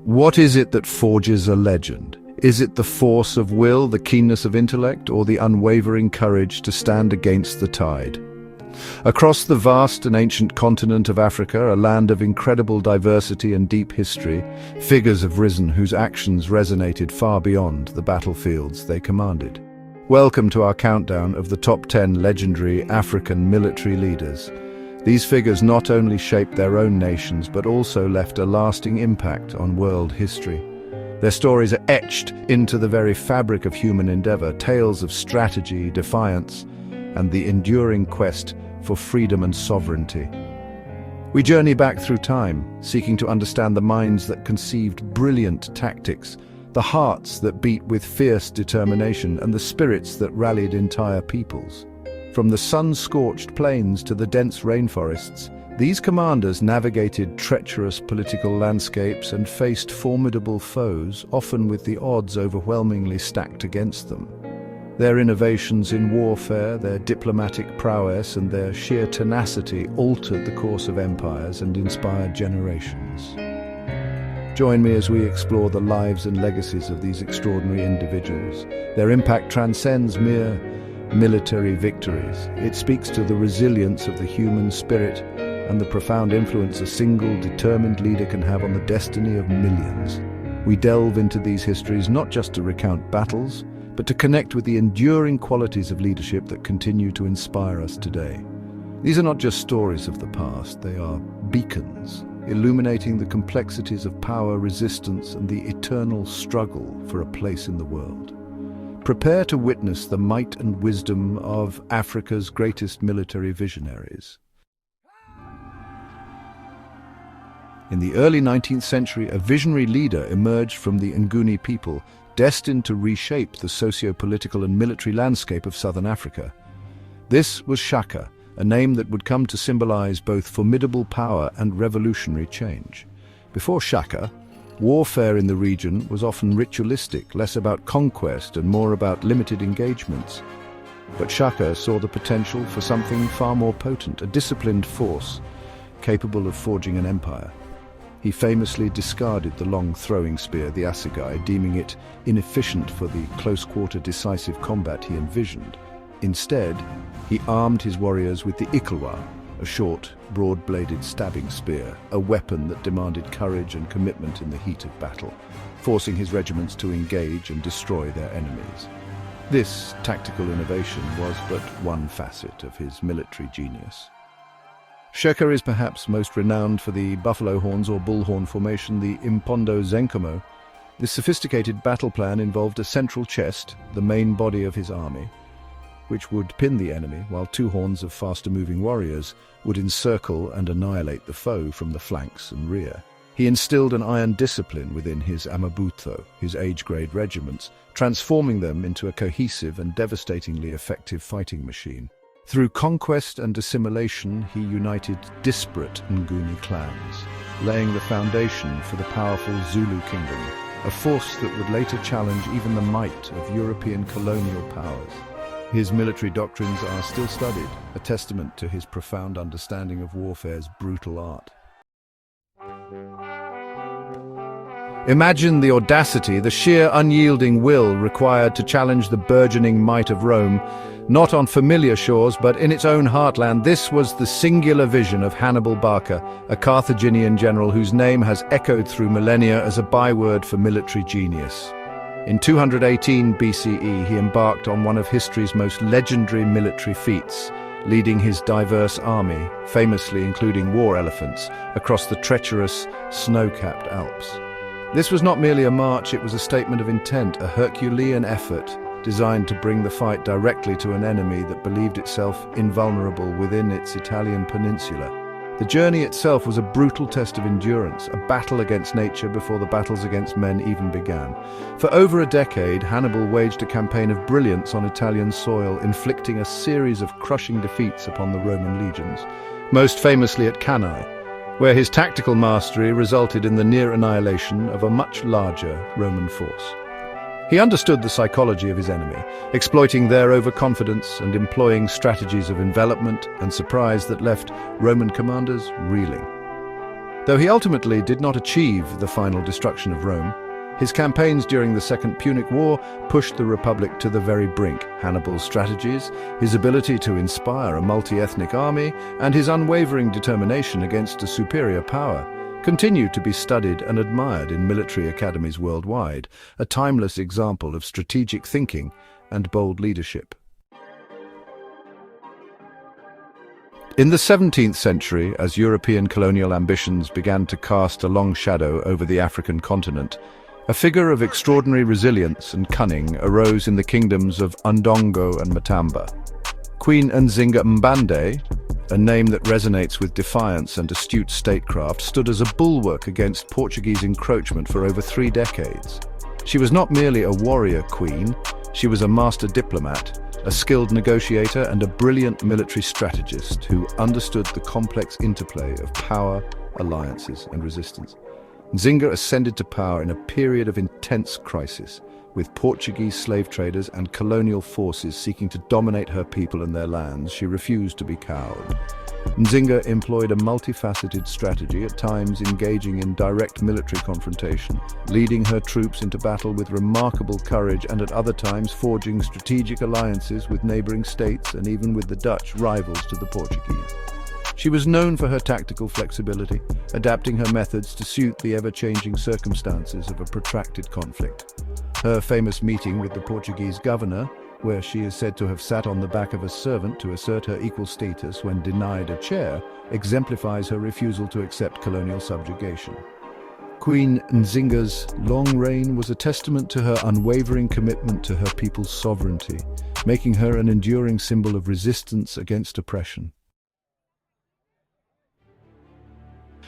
What is it that forges a legend? Is it the force of will, the keenness of intellect, or the unwavering courage to stand against the tide? Across the vast and ancient continent of Africa, a land of incredible diversity and deep history, figures have risen whose actions resonated far beyond the battlefields they commanded. Welcome to our countdown of the top 10 legendary African military leaders. These figures not only shaped their own nations, but also left a lasting impact on world history. Their stories are etched into the very fabric of human endeavor, tales of strategy, defiance, and the enduring quest for freedom and sovereignty. We journey back through time, seeking to understand the minds that conceived brilliant tactics, the hearts that beat with fierce determination, and the spirits that rallied entire peoples. From the sun-scorched plains to the dense rainforests, these commanders navigated treacherous political landscapes and faced formidable foes, often with the odds overwhelmingly stacked against them. Their innovations in warfare, their diplomatic prowess, and their sheer tenacity altered the course of empires and inspired generations. Join me as we explore the lives and legacies of these extraordinary individuals. Their impact transcends mere military victories. It speaks to the resilience of the human spirit and the profound influence a single, determined leader can have on the destiny of millions. We delve into these histories not just to recount battles, but to connect with the enduring qualities of leadership that continue to inspire us today. These are not just stories of the past, they are beacons, illuminating the complexities of power, resistance, and the eternal struggle for a place in the world. Prepare to witness the might and wisdom of Africa's greatest military visionaries. In the early 19th century, a visionary leader emerged from the Nguni people, destined to reshape the socio-political and military landscape of southern Africa. This was Shaka, a name that would come to symbolize both formidable power and revolutionary change. Before Shaka, warfare in the region was often ritualistic, less about conquest and more about limited engagements. But Shaka saw the potential for something far more potent, a disciplined force capable of forging an empire. He famously discarded the long throwing spear, the assegai, deeming it inefficient for the close-quarter decisive combat he envisioned. Instead, he armed his warriors with the ikalwa, a short, broad-bladed stabbing spear, a weapon that demanded courage and commitment in the heat of battle, forcing his regiments to engage and destroy their enemies. This tactical innovation was but one facet of his military genius. Shaka is perhaps most renowned for the buffalo horns or bullhorn formation, the impondo zenkomo. This sophisticated battle plan involved a central chest, the main body of his army, which would pin the enemy, while two horns of faster-moving warriors would encircle and annihilate the foe from the flanks and rear. He instilled an iron discipline within his amabutho, his age-grade regiments, transforming them into a cohesive and devastatingly effective fighting machine. Through conquest and assimilation, he united disparate Nguni clans, laying the foundation for the powerful Zulu kingdom, a force that would later challenge even the might of European colonial powers. His military doctrines are still studied, a testament to his profound understanding of warfare's brutal art. Imagine the audacity, the sheer unyielding will required to challenge the burgeoning might of Rome, not on familiar shores but in its own heartland. This was the singular vision of Hannibal Barca, a Carthaginian general whose name has echoed through millennia as a byword for military genius. In 218 BCE, he embarked on one of history's most legendary military feats, leading his diverse army, famously including war elephants, across the treacherous, snow-capped Alps. This was not merely a march, it was a statement of intent, a Herculean effort designed to bring the fight directly to an enemy that believed itself invulnerable within its Italian peninsula. The journey itself was a brutal test of endurance, a battle against nature before the battles against men even began. For over a decade, Hannibal waged a campaign of brilliance on Italian soil, inflicting a series of crushing defeats upon the Roman legions, most famously at Cannae, where his tactical mastery resulted in the near annihilation of a much larger Roman force. He understood the psychology of his enemy, exploiting their overconfidence and employing strategies of envelopment and surprise that left Roman commanders reeling. Though he ultimately did not achieve the final destruction of Rome, his campaigns during the Second Punic War pushed the Republic to the very brink. Hannibal's strategies, his ability to inspire a multi-ethnic army, and his unwavering determination against a superior power continue to be studied and admired in military academies worldwide, a timeless example of strategic thinking and bold leadership. In the 17th century, as European colonial ambitions began to cast a long shadow over the African continent, a figure of extraordinary resilience and cunning arose in the kingdoms of Ndongo and Matamba. Queen Nzinga Mbande, a name that resonates with defiance and astute statecraft, stood as a bulwark against Portuguese encroachment for over 3 decades. She was not merely a warrior queen, she was a master diplomat, a skilled negotiator and a brilliant military strategist who understood the complex interplay of power, alliances and resistance. Nzinga ascended to power in a period of intense crisis, with Portuguese slave traders and colonial forces seeking to dominate her people and their lands. She refused to be cowed. Nzinga employed a multifaceted strategy, at times engaging in direct military confrontation, leading her troops into battle with remarkable courage, and at other times forging strategic alliances with neighboring states and even with the Dutch, rivals to the Portuguese. She was known for her tactical flexibility, adapting her methods to suit the ever-changing circumstances of a protracted conflict. Her famous meeting with the Portuguese governor, where she is said to have sat on the back of a servant to assert her equal status when denied a chair, exemplifies her refusal to accept colonial subjugation. Queen Nzinga's long reign was a testament to her unwavering commitment to her people's sovereignty, making her an enduring symbol of resistance against oppression.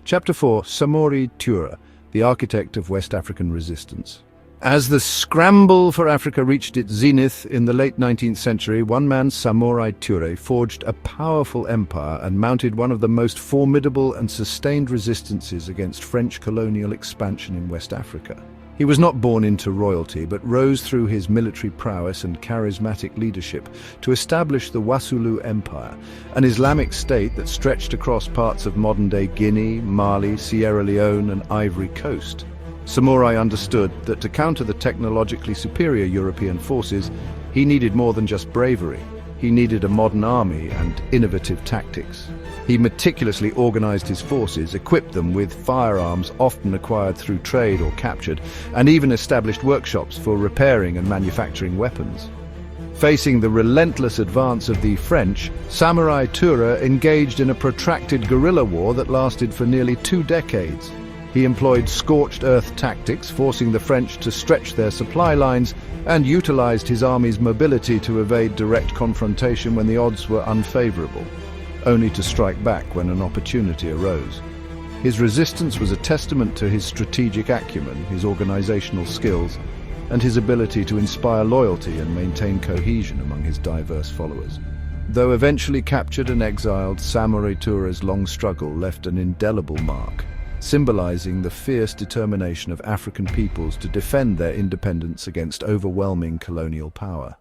Chapter 4. Samori Touré, the architect of West African resistance. As the scramble for Africa reached its zenith in the late 19th century, one man, Samori Touré, forged a powerful empire and mounted one of the most formidable and sustained resistances against French colonial expansion in West Africa. He was not born into royalty, but rose through his military prowess and charismatic leadership to establish the Wassoulou Empire, an Islamic state that stretched across parts of modern-day Guinea, Mali, Sierra Leone and Ivory Coast. Samori understood that to counter the technologically superior European forces, he needed more than just bravery. He needed a modern army and innovative tactics. He meticulously organized his forces, equipped them with firearms often acquired through trade or captured, and even established workshops for repairing and manufacturing weapons. Facing the relentless advance of the French, Samori Touré engaged in a protracted guerrilla war that lasted for nearly 2 decades. He employed scorched earth tactics, forcing the French to stretch their supply lines, and utilized his army's mobility to evade direct confrontation when the odds were unfavorable, only to strike back when an opportunity arose. His resistance was a testament to his strategic acumen, his organizational skills, and his ability to inspire loyalty and maintain cohesion among his diverse followers. Though eventually captured and exiled, Samori Touré's long struggle left an indelible mark, symbolizing the fierce determination of African peoples to defend their independence against overwhelming colonial power.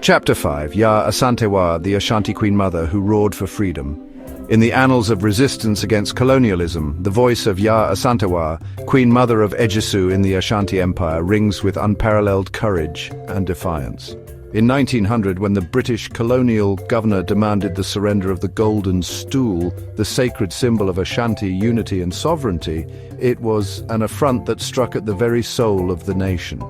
Chapter 5. Ya Asantewaa, the Ashanti Queen Mother who roared for freedom. In the annals of resistance against colonialism, the voice of Ya Asantewaa, Queen Mother of Ejisu in the Ashanti Empire, rings with unparalleled courage and defiance. In 1900, when the British colonial governor demanded the surrender of the Golden Stool, the sacred symbol of Ashanti unity and sovereignty, it was an affront that struck at the very soul of the nation.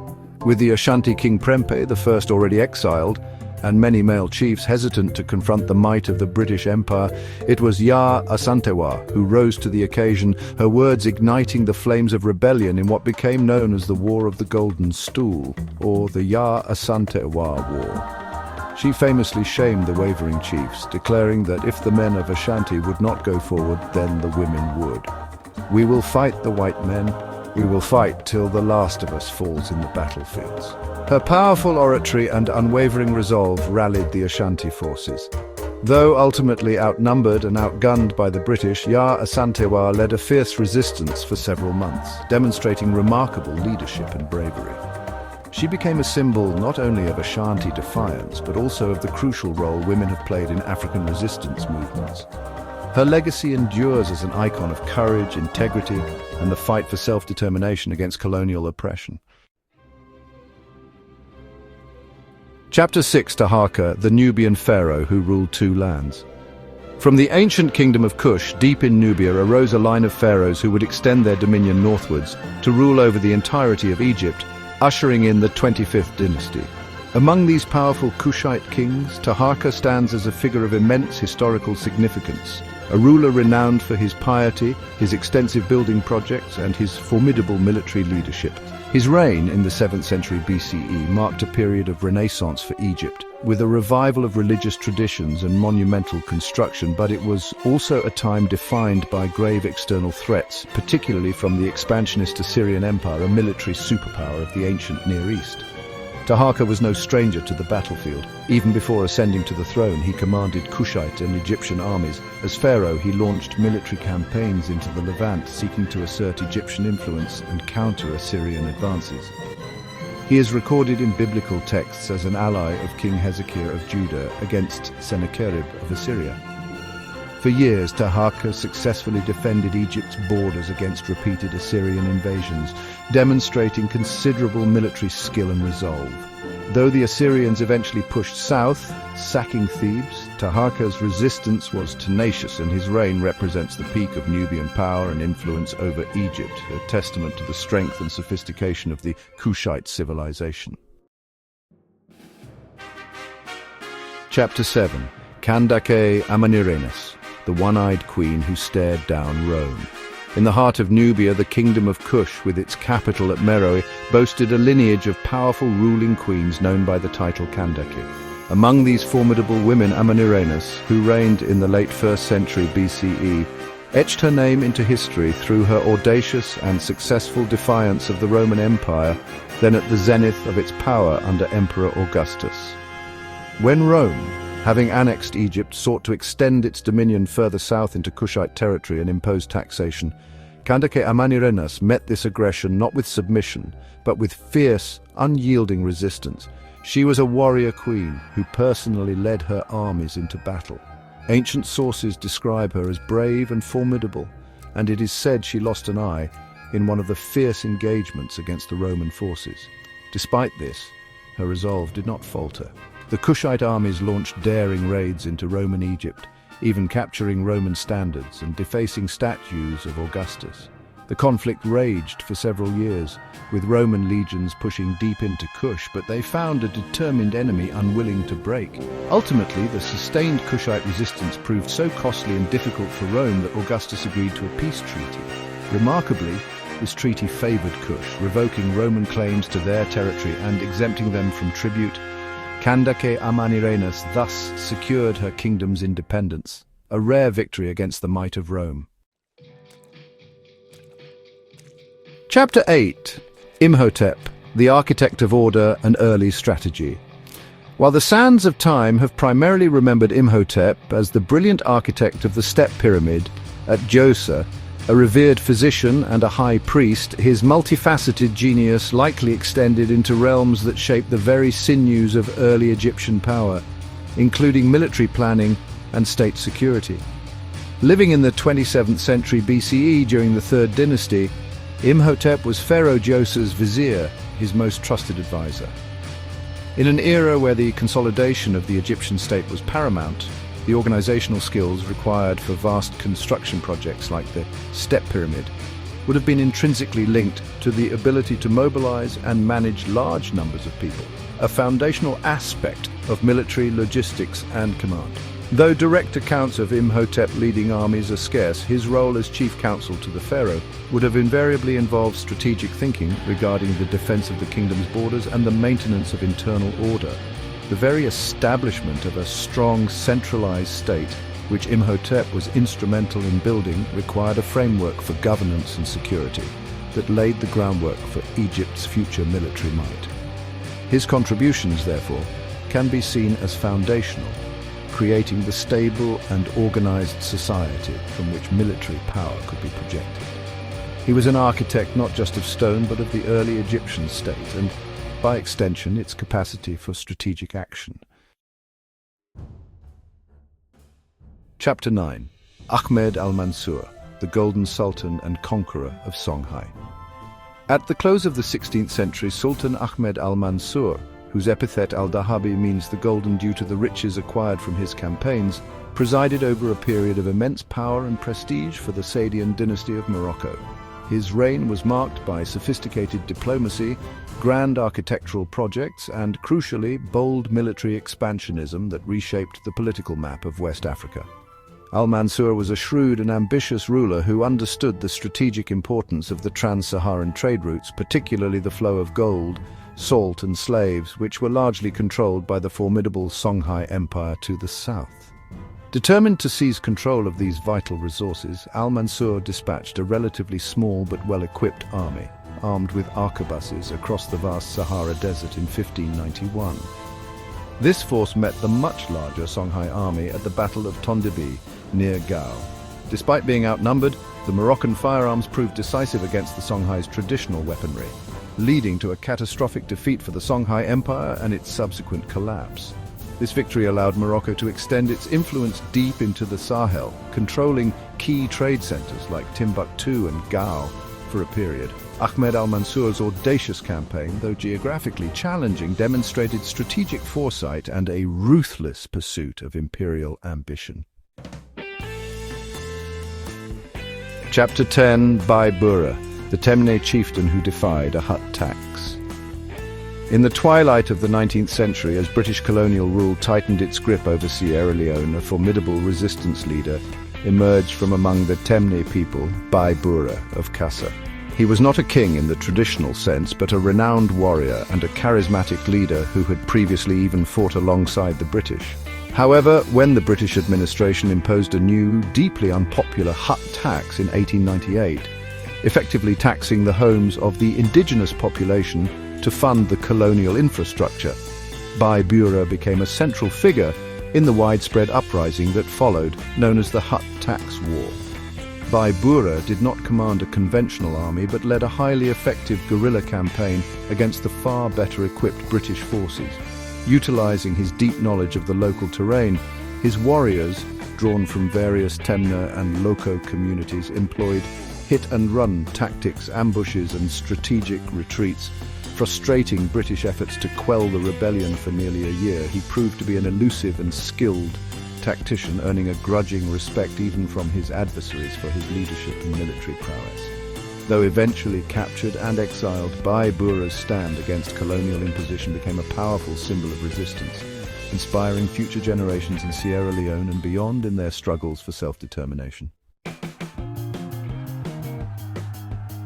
With the Ashanti King Prempeh, the first already exiled, and many male chiefs hesitant to confront the might of the British Empire, it was Ya Asantewaa who rose to the occasion, her words igniting the flames of rebellion in what became known as the War of the Golden Stool, or the Ya Asantewaa War. She famously shamed the wavering chiefs, declaring that if the men of Ashanti would not go forward, then the women would. "We will fight the white men. We will fight till the last of us falls in the battlefields." Her powerful oratory and unwavering resolve rallied the Ashanti forces. Though ultimately outnumbered and outgunned by the British, Ya Asantewaa led a fierce resistance for several months, demonstrating remarkable leadership and bravery. She became a symbol not only of Ashanti defiance, but also of the crucial role women have played in African resistance movements. Her legacy endures as an icon of courage, integrity, and the fight for self-determination against colonial oppression. Chapter 6, Taharqa, the Nubian pharaoh who ruled 2 lands. From the ancient kingdom of Kush, deep in Nubia, arose a line of pharaohs who would extend their dominion northwards to rule over the entirety of Egypt, ushering in the 25th dynasty. Among these powerful Kushite kings, Taharqa stands as a figure of immense historical significance, a ruler renowned for his piety, his extensive building projects, and his formidable military leadership. His reign in the 7th century BCE marked a period of renaissance for Egypt, with a revival of religious traditions and monumental construction, but it was also a time defined by grave external threats, particularly from the expansionist Assyrian Empire, a military superpower of the ancient Near East. Taharqa was no stranger to the battlefield. Even before ascending to the throne, he commanded Kushite and Egyptian armies. As pharaoh, he launched military campaigns into the Levant, seeking to assert Egyptian influence and counter Assyrian advances. He is recorded in biblical texts as an ally of King Hezekiah of Judah against Sennacherib of Assyria. For years, Taharqa successfully defended Egypt's borders against repeated Assyrian invasions, demonstrating considerable military skill and resolve. Though the Assyrians eventually pushed south, sacking Thebes, Taharqa's resistance was tenacious, and his reign represents the peak of Nubian power and influence over Egypt, a testament to the strength and sophistication of the Kushite civilization. Chapter 7. Candace Amanirenas, the one-eyed queen who stared down Rome. In the heart of Nubia, the kingdom of Kush, with its capital at Meroe, boasted a lineage of powerful ruling queens known by the title Candace. Among these formidable women, Amanirenas, who reigned in the late 1st century BCE, etched her name into history through her audacious and successful defiance of the Roman Empire, then at the zenith of its power under Emperor Augustus. When Rome, having annexed Egypt, sought to extend its dominion further south into Kushite territory and impose taxation, Candace Amanirenas met this aggression not with submission, but with fierce, unyielding resistance. She was a warrior queen who personally led her armies into battle. Ancient sources describe her as brave and formidable, and it is said she lost an eye in one of the fierce engagements against the Roman forces. Despite this, her resolve did not falter. The Kushite armies launched daring raids into Roman Egypt, even capturing Roman standards and defacing statues of Augustus. The conflict raged for several years, with Roman legions pushing deep into Kush, but they found a determined enemy unwilling to break. Ultimately, the sustained Kushite resistance proved so costly and difficult for Rome that Augustus agreed to a peace treaty. Remarkably, this treaty favored Kush, revoking Roman claims to their territory and exempting them from tribute. Candace Amanirenas thus secured her kingdom's independence, a rare victory against the might of Rome. Chapter 8. Imhotep, the architect of order and early strategy. While the sands of time have primarily remembered Imhotep as the brilliant architect of the step pyramid at Djoser, a revered physician and a high priest, his multifaceted genius likely extended into realms that shaped the very sinews of early Egyptian power, including military planning and state security. Living in the 27th century BCE during the Third Dynasty, Imhotep was Pharaoh Djoser's vizier, his most trusted advisor. In an era where the consolidation of the Egyptian state was paramount, the organizational skills required for vast construction projects like the step pyramid would have been intrinsically linked to the ability to mobilize and manage large numbers of people, a foundational aspect of military logistics and command. Though direct accounts of Imhotep leading armies are scarce, his role as chief counsel to the pharaoh would have invariably involved strategic thinking regarding the defense of the kingdom's borders and the maintenance of internal order. The very establishment of a strong, centralized state, which Imhotep was instrumental in building, required a framework for governance and security that laid the groundwork for Egypt's future military might. His contributions, therefore, can be seen as foundational, creating the stable and organized society from which military power could be projected. He was an architect not just of stone, but of the early Egyptian state, and by extension, its capacity for strategic action. Chapter 9. Ahmed al-Mansur, the Golden Sultan and conqueror of Songhai. At the close of the 16th century, Sultan Ahmed al-Mansur, whose epithet al-Dahabi means the golden due to the riches acquired from his campaigns, presided over a period of immense power and prestige for the Saadian dynasty of Morocco. His reign was marked by sophisticated diplomacy, grand architectural projects, and, crucially, bold military expansionism that reshaped the political map of West Africa. Al-Mansur was a shrewd and ambitious ruler who understood the strategic importance of the trans-Saharan trade routes, particularly the flow of gold, salt and slaves, which were largely controlled by the formidable Songhai Empire to the south. Determined to seize control of these vital resources, Al-Mansur dispatched a relatively small but well-equipped army, armed with arquebuses, across the vast Sahara Desert in 1591. This force met the much larger Songhai army at the Battle of Tondibi, near Gao. Despite being outnumbered, the Moroccan firearms proved decisive against the Songhai's traditional weaponry, leading to a catastrophic defeat for the Songhai Empire and its subsequent collapse. This victory allowed Morocco to extend its influence deep into the Sahel, controlling key trade centers like Timbuktu and Gao for a period. Ahmed al-Mansur's audacious campaign, though geographically challenging, demonstrated strategic foresight and a ruthless pursuit of imperial ambition. Chapter 10, Bai Bura, the Temne chieftain who defied a Hutt tax. In the twilight of the 19th century, as British colonial rule tightened its grip over Sierra Leone, a formidable resistance leader emerged from among the Temne people, Bai Bura of Kassa. He was not a king in the traditional sense, but a renowned warrior and a charismatic leader who had previously even fought alongside the British. However, when the British administration imposed a new, deeply unpopular Hutt tax in 1898, effectively taxing the homes of the indigenous population to fund the colonial infrastructure, Bai Bura became a central figure in the widespread uprising that followed, known as the Hutt Tax War. Bai Bura did not command a conventional army, but led a highly effective guerrilla campaign against the far better equipped British forces. Utilizing his deep knowledge of the local terrain, his warriors, drawn from various Temne and Loco communities, employed hit-and-run tactics, ambushes and strategic retreats. Frustrating British efforts to quell the rebellion for nearly a year, he proved to be an elusive and skilled tactician, earning a grudging respect even from his adversaries for his leadership and military prowess. Though eventually captured and exiled, Bai Bura's stand against colonial imposition became a powerful symbol of resistance, inspiring future generations in Sierra Leone and beyond in their struggles for self-determination.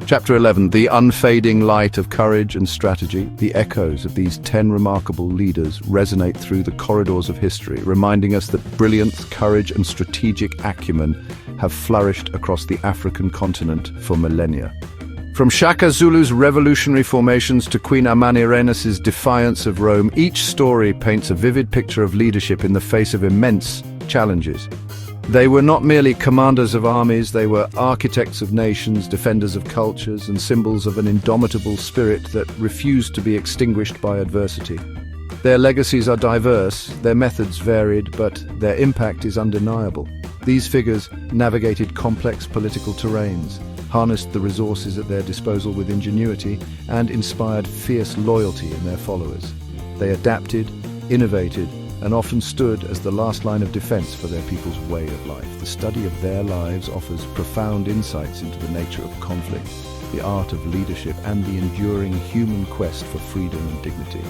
Chapter 11, the unfading light of courage and strategy. The echoes of these 10 remarkable leaders resonate through the corridors of history, reminding us that brilliance, courage and strategic acumen have flourished across the African continent for millennia. From Shaka Zulu's revolutionary formations to Queen Amanirena's defiance of Rome, each story paints a vivid picture of leadership in the face of immense challenges. They were not merely commanders of armies, they were architects of nations, defenders of cultures, and symbols of an indomitable spirit that refused to be extinguished by adversity. Their legacies are diverse, their methods varied, but their impact is undeniable. These figures navigated complex political terrains, harnessed the resources at their disposal with ingenuity, and inspired fierce loyalty in their followers. They adapted, innovated, and often stood as the last line of defense for their people's way of life. The study of their lives offers profound insights into the nature of conflict, the art of leadership, and the enduring human quest for freedom and dignity.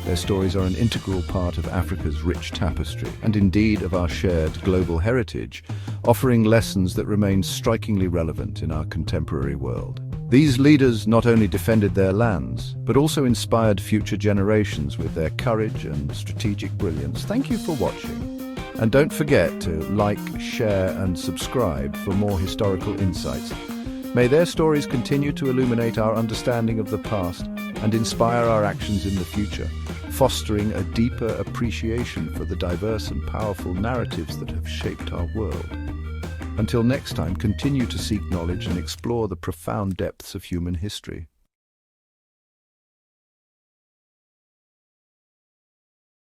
Their stories are an integral part of Africa's rich tapestry, and indeed of our shared global heritage, offering lessons that remain strikingly relevant in our contemporary world. These leaders not only defended their lands, but also inspired future generations with their courage and strategic brilliance. Thank you for watching. And don't forget to like, share, and subscribe for more historical insights. May their stories continue to illuminate our understanding of the past and inspire our actions in the future, fostering a deeper appreciation for the diverse and powerful narratives that have shaped our world. Until next time, continue to seek knowledge and explore the profound depths of human history.